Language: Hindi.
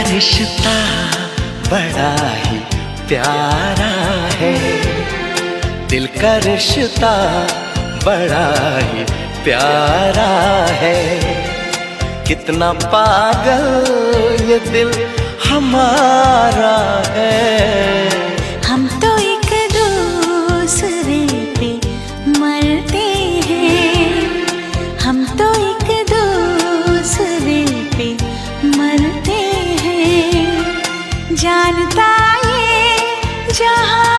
रिश्ता बड़ा ही प्यारा है, दिल का रिश्ता बड़ा ही प्यारा है। कितना पागल ये दिल हमारा है। हम तो एक दूसरे पे मरते हैं, हम तो एक दूसरे पे मरते हैं। जानता ये जहां